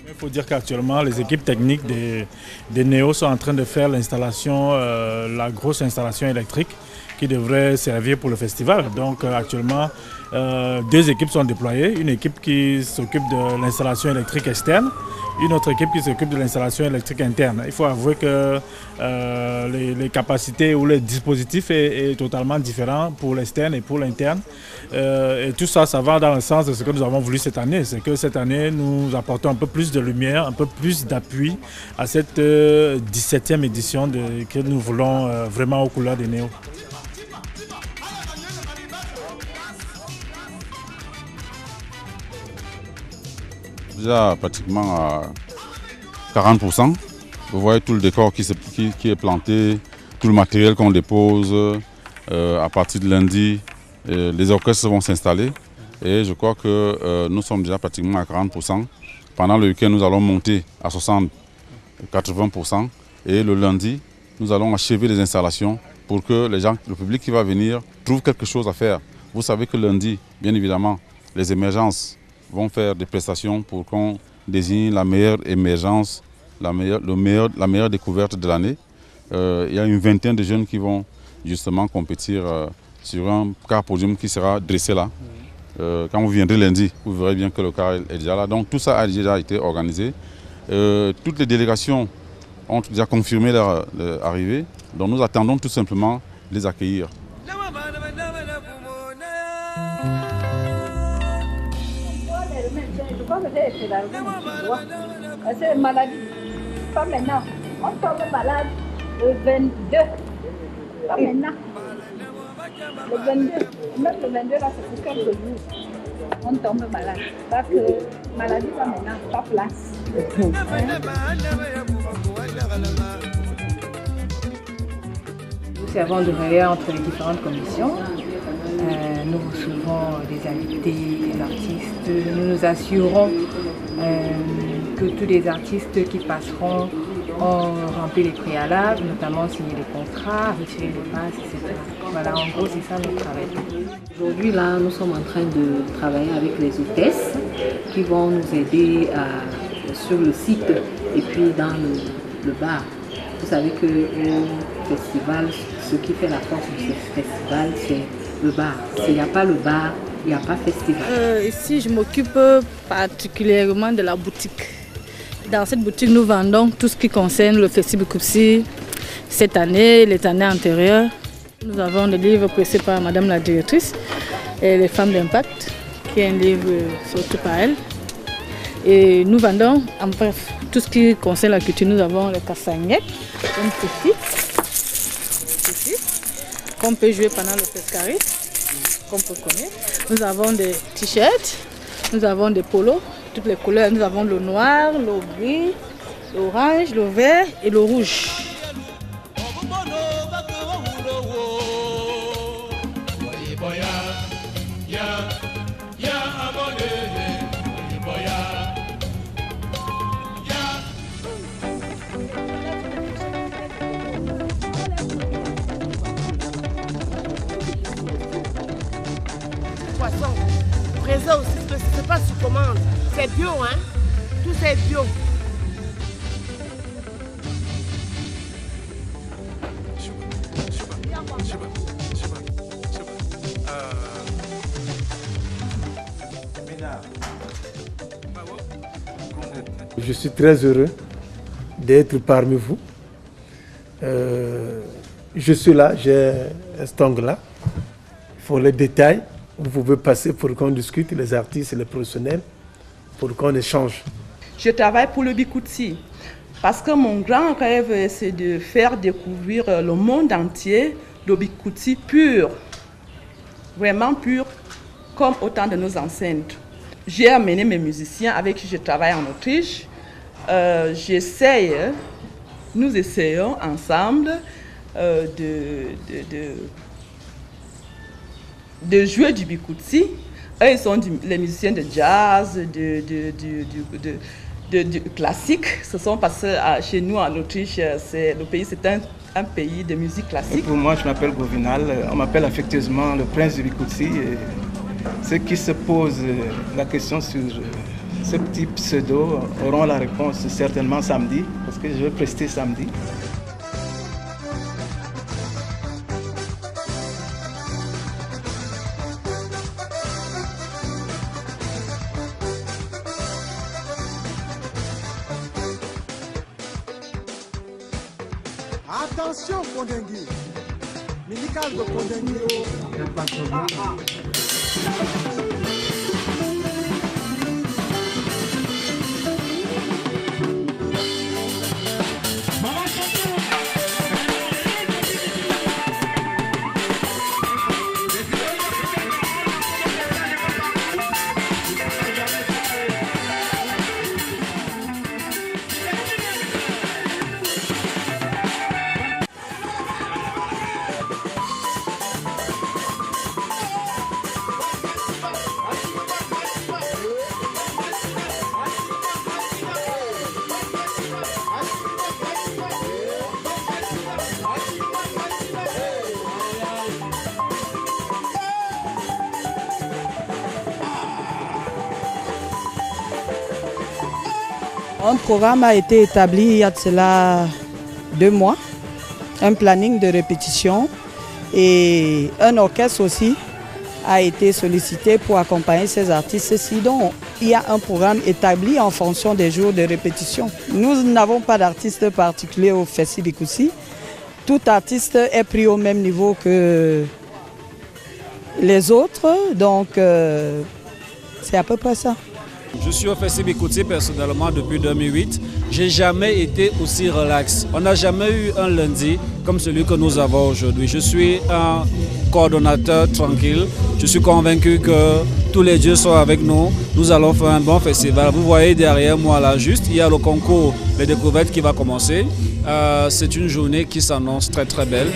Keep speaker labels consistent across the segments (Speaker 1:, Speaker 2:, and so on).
Speaker 1: Il faut dire qu'actuellement, les équipes techniques des Néo sont en train de faire l'installation, la grosse installation électrique qui devrait servir pour le festival. Donc actuellement, deux équipes sont déployées. Une équipe qui s'occupe de l'installation électrique externe, une autre équipe qui s'occupe de l'installation électrique interne. Il faut avouer que les capacités ou les dispositifs est totalement différent pour l'externe et pour l'interne. Et tout ça, ça va dans le sens de ce que nous avons voulu cette année. C'est que cette année, nous apportons un peu plus de lumière, un peu plus d'appui à cette 17e édition que nous voulons vraiment aux couleurs des Néo.
Speaker 2: Déjà pratiquement à 40%. Vous voyez tout le décor qui est planté, tout le matériel qu'on dépose. À partir de lundi, les orchestres vont s'installer et je crois que nous sommes déjà pratiquement à 40%. Pendant le week-end, nous allons monter à 60-80% et le lundi, nous allons achever les installations pour que le public qui va venir trouve quelque chose à faire. Vous savez que lundi, bien évidemment, les émergences vont faire des prestations pour qu'on désigne la meilleure émergence, la meilleure découverte de l'année. Il y a une vingtaine de jeunes qui vont justement compétir sur un car podium qui sera dressé là. Quand vous viendrez lundi, vous verrez bien que le car est déjà là. Donc tout ça a déjà été organisé. Toutes les délégations ont déjà confirmé leur arrivée. Donc nous attendons tout simplement de les accueillir.
Speaker 3: C'est une maladie. Pas maintenant. On tombe malade le 22. Pas maintenant. Le 22. Même le 22, là, c'est pour quelques jours. On tombe malade. Pas que maladie, pas maintenant. Pas place.
Speaker 4: Nous servons de relais entre les différentes commissions. Nous recevons des invités, des artistes. Nous nous assurons que tous les artistes qui passeront ont rempli les préalables, notamment signé les contrats, retiré les passes, etc. Voilà, en gros, c'est ça notre travail.
Speaker 5: Aujourd'hui, là, nous sommes en train de travailler avec les hôtesses qui vont nous aider sur le site et puis dans le bar. Vous savez qu'au festival, ce qui fait la force de ce festival, c'est le bar. S'il n'y a pas le bar, il n'y a pas festival.
Speaker 6: Ici, je m'occupe particulièrement de la boutique. Dans cette boutique, nous vendons tout ce qui concerne le Festival Koupsi cette année, les années antérieures. Nous avons des livres pressés par Madame la directrice et les femmes d'impact, qui est un livre surtout par elle. Et nous vendons, en bref, tout ce qui concerne la culture. Nous avons le cassagnettes, un petit, qu'on peut jouer pendant le pescari, qu'on peut connaître. Nous avons des t-shirts, nous avons des polos, toutes les couleurs. Nous avons le noir, le gris, l'orange, le vert et le rouge.
Speaker 7: Poisson, présent aussi, c'est pas sur commande, c'est bio, hein, tout c'est bio.
Speaker 8: Je suis très heureux d'être parmi vous. je suis là, j'ai cet angle-là. Il faut les détails. Vous pouvez passer pour qu'on discute, les artistes et les professionnels, pour qu'on échange.
Speaker 9: Je travaille pour le Bikutsi parce que mon grand rêve, c'est de faire découvrir le monde entier le Bikutsi pur, vraiment pur, comme autant de nos ancêtres. J'ai amené mes musiciens avec qui je travaille en Autriche. Nous essayons ensemble de jouer du Bikutsi. Eux, ils sont les musiciens de jazz, de classique. Ce sont parce que chez nous en Autriche, le pays c'est un pays de musique classique.
Speaker 10: Et pour moi, je m'appelle Govinal. On m'appelle affectueusement le prince du Bikutsi. Ceux qui se posent la question sur ce petit pseudo auront la réponse certainement samedi, parce que je vais prester samedi.
Speaker 11: Attention, Kondengi. Médical de Kondengi.
Speaker 12: Un programme a été établi il y a de cela 2 mois, un planning de répétition et un orchestre aussi a été sollicité pour accompagner ces artistes-ci. Donc il y a un programme établi en fonction des jours de répétition. Nous n'avons pas d'artiste particulier au Festival Bikutsi. Tout artiste est pris au même niveau que les autres, donc c'est à peu près ça.
Speaker 13: Je suis au Festival Bikutsi personnellement depuis 2008. J'ai jamais été aussi relax. On n'a jamais eu un lundi comme celui que nous avons aujourd'hui. Je suis un coordonnateur tranquille. Je suis convaincu que tous les dieux sont avec nous. Nous allons faire un bon festival. Vous voyez derrière moi là juste, il y a le concours Les Découvertes qui va commencer. C'est une journée qui s'annonce très très belle.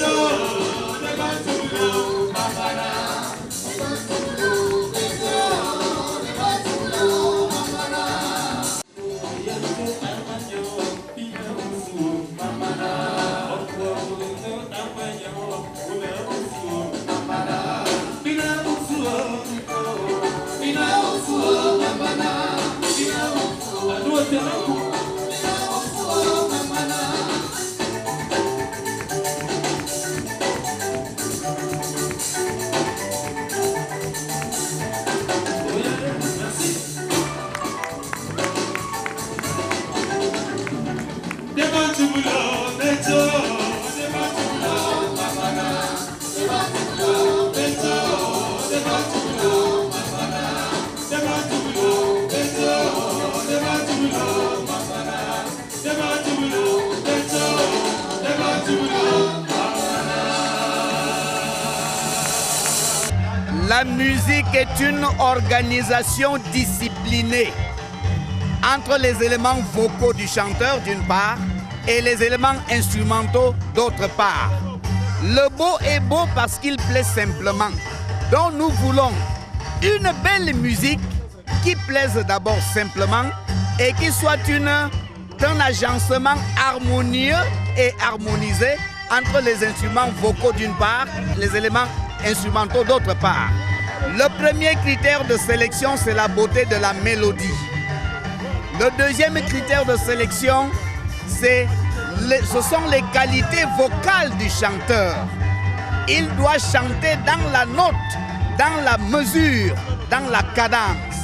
Speaker 14: Oh, La musique est une organisation disciplinée entre les éléments vocaux du chanteur d'une part et les éléments instrumentaux d'autre part. Le beau est beau parce qu'il plaît simplement. Donc nous voulons une belle musique qui plaise d'abord simplement et qui soit un agencement harmonieux et harmonisé entre les instruments vocaux d'une part, les éléments instrumentaux d'autre part. Le premier critère de sélection, c'est la beauté de la mélodie. Le deuxième critère de sélection, ce sont les qualités vocales du chanteur. Il doit chanter dans la note, dans la mesure, dans la cadence.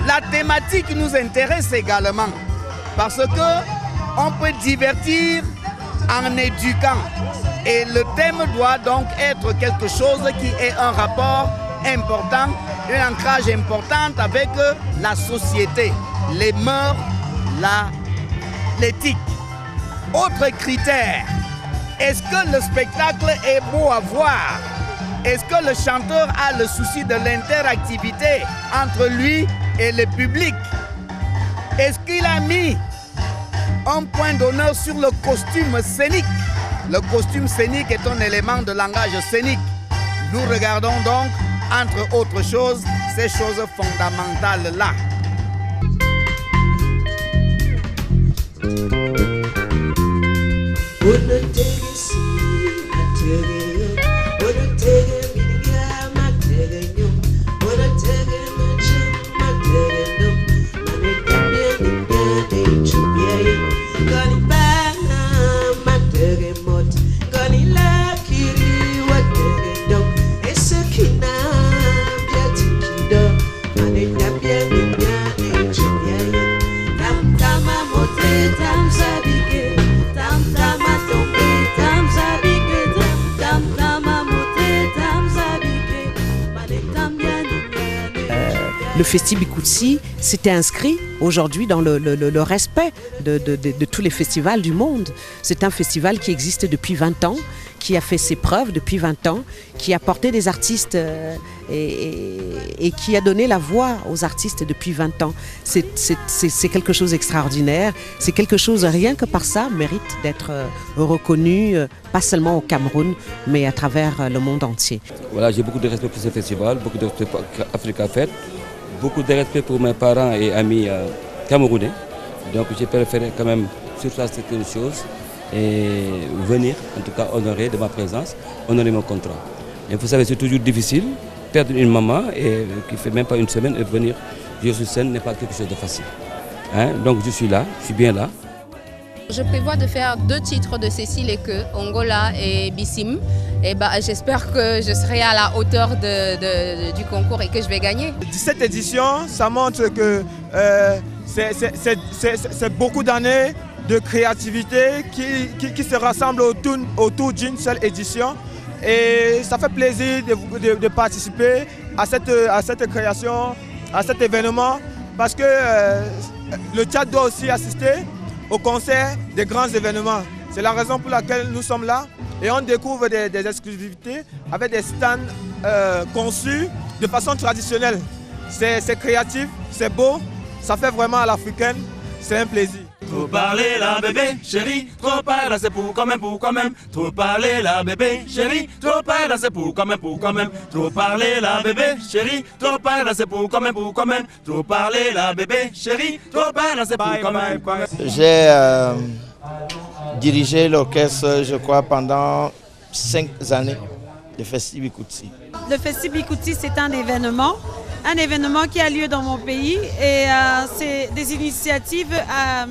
Speaker 14: La thématique nous intéresse également parce qu'on peut divertir en éduquant. Et le thème doit donc être quelque chose qui ait un rapport important, un ancrage important avec la société, les mœurs, l'éthique. Autre critère, est-ce que le spectacle est beau à voir? Est-ce que le chanteur a le souci de l'interactivité entre lui et le public? Est-ce qu'il a mis un point d'honneur sur le costume scénique? Le costume scénique est un élément de langage scénique. Nous regardons donc, entre autres choses, ces choses fondamentales-là.
Speaker 15: Le Festival Bikoutsi s'était inscrit aujourd'hui dans le respect de tous les festivals du monde. C'est un festival qui existe depuis 20 ans, qui a fait ses preuves depuis 20 ans, qui a porté des artistes et qui a donné la voix aux artistes depuis 20 ans. C'est quelque chose d'extraordinaire, c'est quelque chose, rien que par ça, mérite d'être reconnu, pas seulement au Cameroun, mais à travers le monde entier.
Speaker 16: Voilà, j'ai beaucoup de respect pour ce festival, beaucoup de respect pour Africa Fête, beaucoup de respect pour mes parents et amis camerounais. Donc j'ai préféré quand même surtout certaines choses et venir, en tout cas honorer de ma présence, honorer mon contrat. Et vous savez, c'est toujours difficile, perdre une maman et qui ne fait même pas une semaine et venir jouer sur scène n'est pas quelque chose de facile. Hein? Donc je suis là, je suis bien là.
Speaker 17: Je prévois de faire 2 titres de Cécile Eke, Ongola et Bissim. Et j'espère que je serai à la hauteur du concours et que je vais gagner.
Speaker 11: Cette édition, ça montre que c'est beaucoup d'années de créativité qui se rassemblent autour d'une seule édition. Et ça fait plaisir de participer à cette création, à cet événement, parce que le Tchad doit aussi assister au concert des grands événements. C'est la raison pour laquelle nous sommes là et on découvre des exclusivités avec des stands conçus de façon traditionnelle. C'est créatif, c'est beau, ça fait vraiment à l'africaine, c'est un plaisir.
Speaker 18: Trop parler là bébé, chérie, trop parler là c'est pour quand même. Trop parler là bébé, chérie, trop parler là c'est pour quand même. Trop parler là bébé, chérie, trop parler là c'est pour quand même. Trop parler là bébé, chérie, trop parler là c'est pour quand même.
Speaker 19: J'ai dirigé l'orchestre, je crois, pendant 5 années, le Festival Bikoutsi.
Speaker 20: Le Festival Bikoutsi, c'est un événement un événement qui a lieu dans mon pays et c'est des initiatives à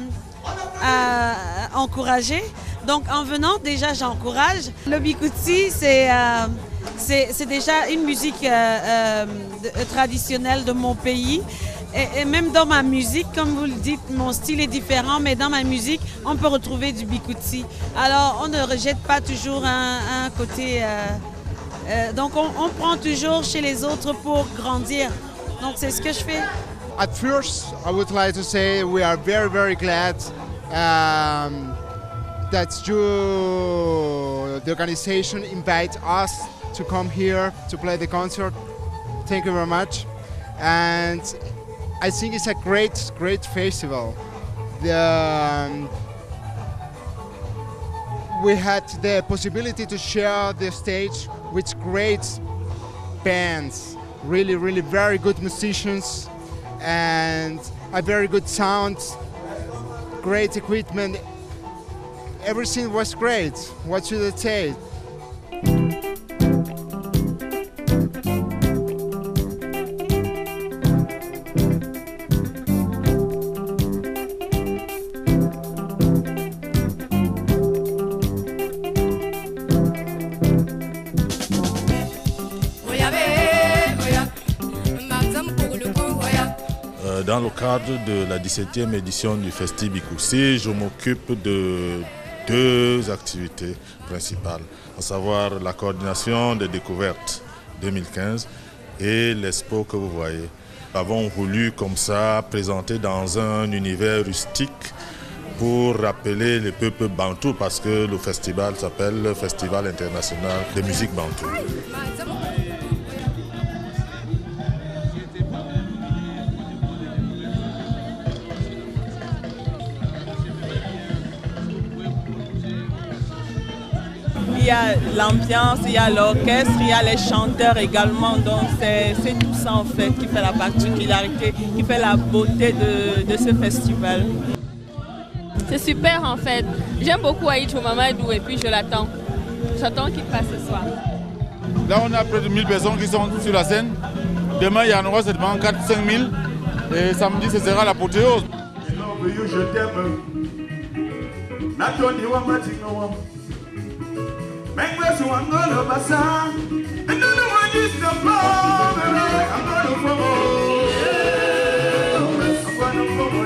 Speaker 20: encourager. Donc en venant, déjà j'encourage. Le Bikutsi, c'est déjà une musique traditionnelle de mon pays. Et même dans ma musique, comme vous le dites, mon style est différent, mais dans ma musique, on peut retrouver du Bikutsi. Alors on ne rejette pas toujours un côté... donc on prend toujours chez les autres pour grandir. Donc c'est ce que je fais.
Speaker 21: At first, I would like to say we are very, very glad that the organization invite us to come here to play the concert. Thank you very much. And I think it's a great, great festival. We had the possibility to share the stage with great bands, really, really very good musicians and a very good sound, great equipment. Everything was great. What should I say?
Speaker 22: Dans le cadre de la 17e édition du Festi Bikutsi, je m'occupe de 2 activités principales, à savoir la coordination des découvertes 2015 et l'expo que vous voyez. Nous avons voulu comme ça présenter dans un univers rustique pour rappeler les peuples bantous parce que le festival s'appelle le Festival international de musique bantou.
Speaker 9: Il y a l'ambiance, il y a l'orchestre, il y a les chanteurs également. Donc c'est tout ça en fait qui fait la particularité, qui fait la beauté de ce festival.
Speaker 23: C'est super en fait. J'aime beaucoup Aïcho Mamadou et puis je l'attends. J'attends qu'il passe ce soir.
Speaker 2: Là on a près de 1000 personnes qui sont sur la scène. Demain il y en aura seulement 4-5 000 et samedi ce sera l'apothéose.
Speaker 18: Make us one gonna pass on. And no one is the problem. I'm gonna follow. I'm gonna follow.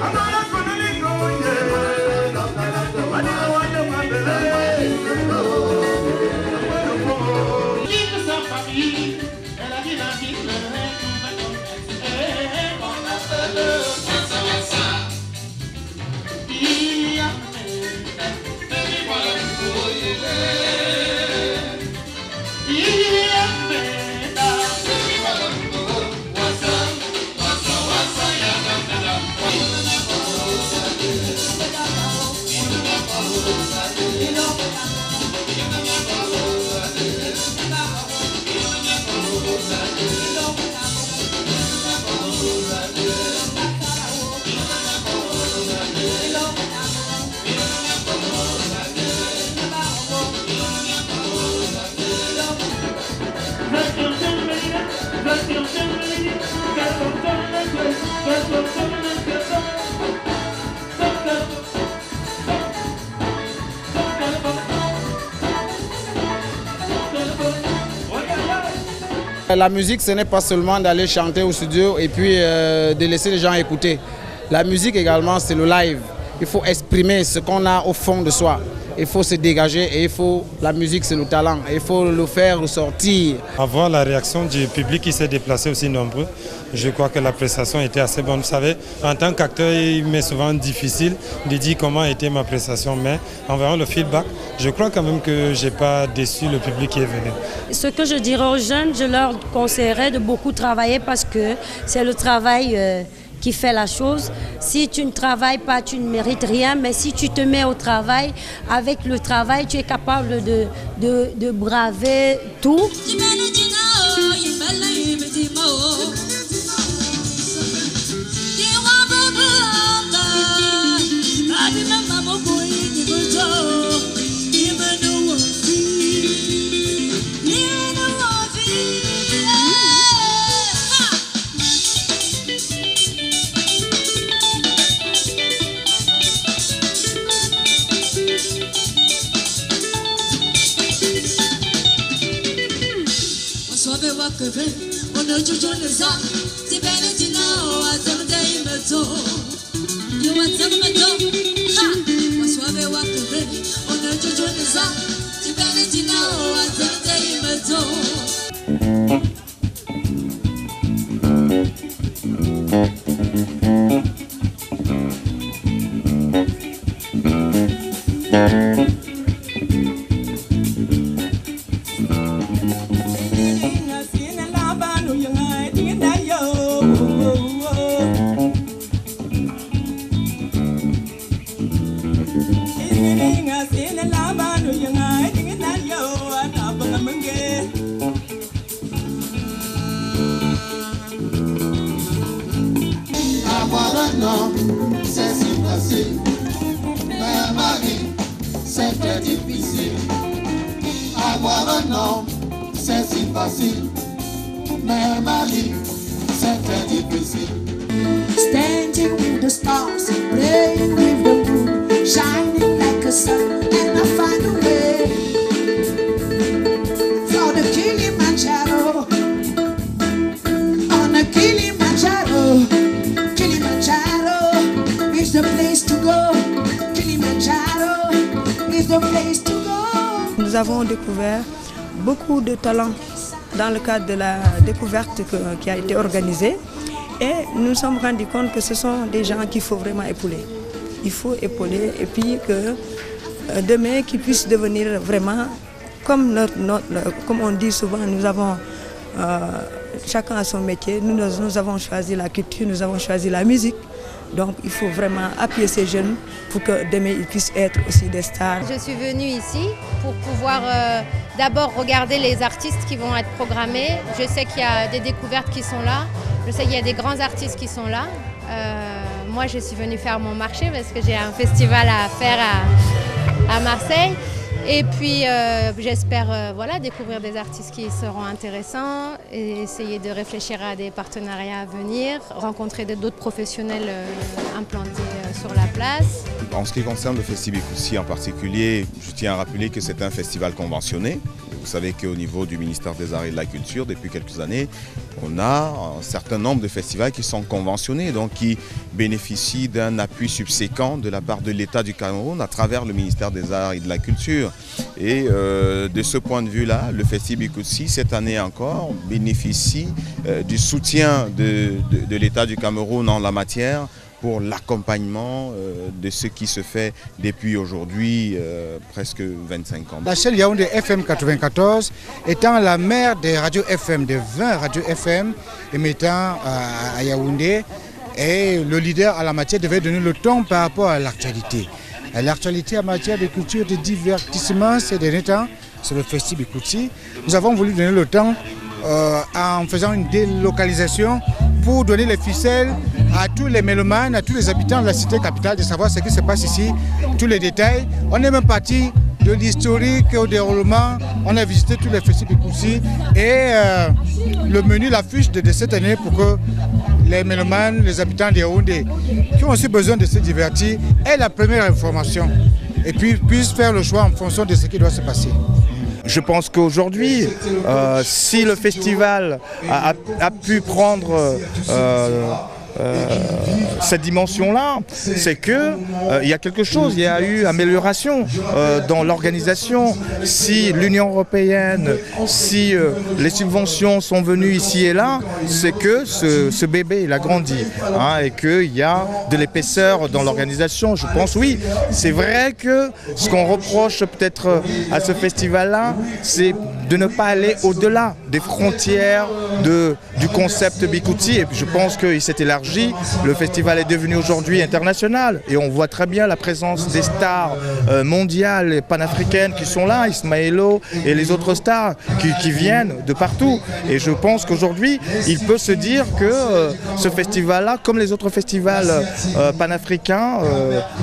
Speaker 18: I'm not gonna let go. I don't want to my baby. I'm gonna follow. Keep us up, baby. And I didn't keep the hand to my head. On the love.
Speaker 24: La musique, ce n'est pas seulement d'aller chanter au studio et puis de laisser les gens écouter. La musique également, c'est le live. Il faut exprimer ce qu'on a au fond de soi. Il faut se dégager et la musique, c'est le talent. Il faut le faire ressortir.
Speaker 25: Avoir la réaction du public qui s'est déplacé aussi nombreux, je crois que la prestation était assez bonne. Vous savez, en tant qu'acteur, il m'est souvent difficile de dire comment était ma prestation, mais en voyant le feedback, je crois quand même que je n'ai pas déçu le public qui est venu.
Speaker 26: Ce que je dirais aux jeunes, je leur conseillerais de beaucoup travailler parce que c'est le travail qui fait la chose. Si tu ne travailles pas, tu ne mérites rien, mais si tu te mets au travail, avec le travail, tu es capable de braver tout.
Speaker 1: C'est si facile, mais Marie, c'est très difficile. Avoir un homme, c'est si facile, mais Marie, c'est très difficile. Standing with the stars, playing with the moon, shining like a sun, and I find a way for the Kilimanjaro, on the Kilimanjaro. Kilimanjaro is the place to go. Kilimanjaro is the place to go.
Speaker 12: Nous avons découvert beaucoup de talents dans le cadre de la découverte qui a été organisée. Et nous nous sommes rendus compte que ce sont des gens qu'il faut vraiment épauler. Il faut épauler et puis que demain qu'ils puissent devenir vraiment, comme on dit souvent, nous avons chacun a son métier, nous avons choisi la culture, nous avons choisi la musique. Donc il faut vraiment appuyer ces jeunes pour que demain ils puissent être aussi des stars.
Speaker 3: Je suis venue ici pour pouvoir d'abord regarder les artistes qui vont être programmés. Je sais qu'il y a des découvertes qui sont là, je sais qu'il y a des grands artistes qui sont là. Moi je suis venue faire mon marché parce que j'ai un festival à faire à Marseille. Et puis j'espère voilà, découvrir des artistes qui seront intéressants et essayer de réfléchir à des partenariats à venir, rencontrer d'autres professionnels implantés sur la place.
Speaker 4: En ce qui concerne le Festi Bikoussi en particulier, je tiens à rappeler que c'est un festival conventionné. Vous savez qu'au niveau du ministère des Arts et de la Culture, depuis quelques années, on a un certain nombre de festivals qui sont conventionnés, donc qui bénéficient d'un appui subséquent de la part de l'État du Cameroun à travers le ministère des Arts et de la Culture. Et de ce point de vue-là, le Festi Bikoussi, cette année encore, bénéficie du soutien de l'État du Cameroun en la matière pour l'accompagnement de ce qui se fait depuis aujourd'hui presque 25 ans.
Speaker 5: La chaîne Yaoundé FM 94 étant la mère des radios FM, des 20 radios FM émettant à Yaoundé, et le leader à la matière devait donner le ton par rapport à l'actualité. L'actualité en matière de culture, de divertissement ces derniers temps, c'est le Festi Bikoussi. Nous avons voulu donner le temps en faisant une délocalisation pour donner les ficelles à tous les mélomanes, à tous les habitants de la cité capitale de savoir ce qui se passe ici, tous les détails. On est même parti de l'historique au déroulement, on a visité tous les Festi Bikoussi et le menu, l'affiche de cette année pour que les mélomanes, les habitants de Yaoundé qui ont aussi besoin de se divertir aient la première information et puis puissent faire le choix en fonction de ce qui doit se passer.
Speaker 6: Je pense qu'aujourd'hui, si le festival a pu prendre cette dimension-là, c'est que il y a quelque chose, il y a eu amélioration dans l'organisation. Si l'Union européenne, si les subventions sont venues ici et là, c'est que ce bébé il a grandi et qu'il y a de l'épaisseur dans l'organisation. Je pense oui, c'est vrai que ce qu'on reproche peut-être à ce festival-là, c'est de ne pas aller au-delà des frontières du concept Bikoussi. Et puis je pense qu'il s'est élargi. Le festival est devenu aujourd'hui international et on voit très bien la présence des stars mondiales et panafricaines qui sont là, Ismaëlo et les autres stars qui viennent de partout. Et je pense qu'aujourd'hui, il peut se dire que ce festival-là, comme les autres festivals panafricains,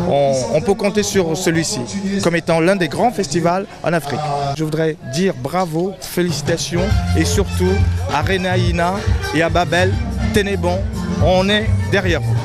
Speaker 6: on peut compter sur celui-ci comme étant l'un des grands festivals en Afrique. Je voudrais dire bravo, félicitations et surtout à Renaïna et à Babel, tenez bon, on est derrière vous.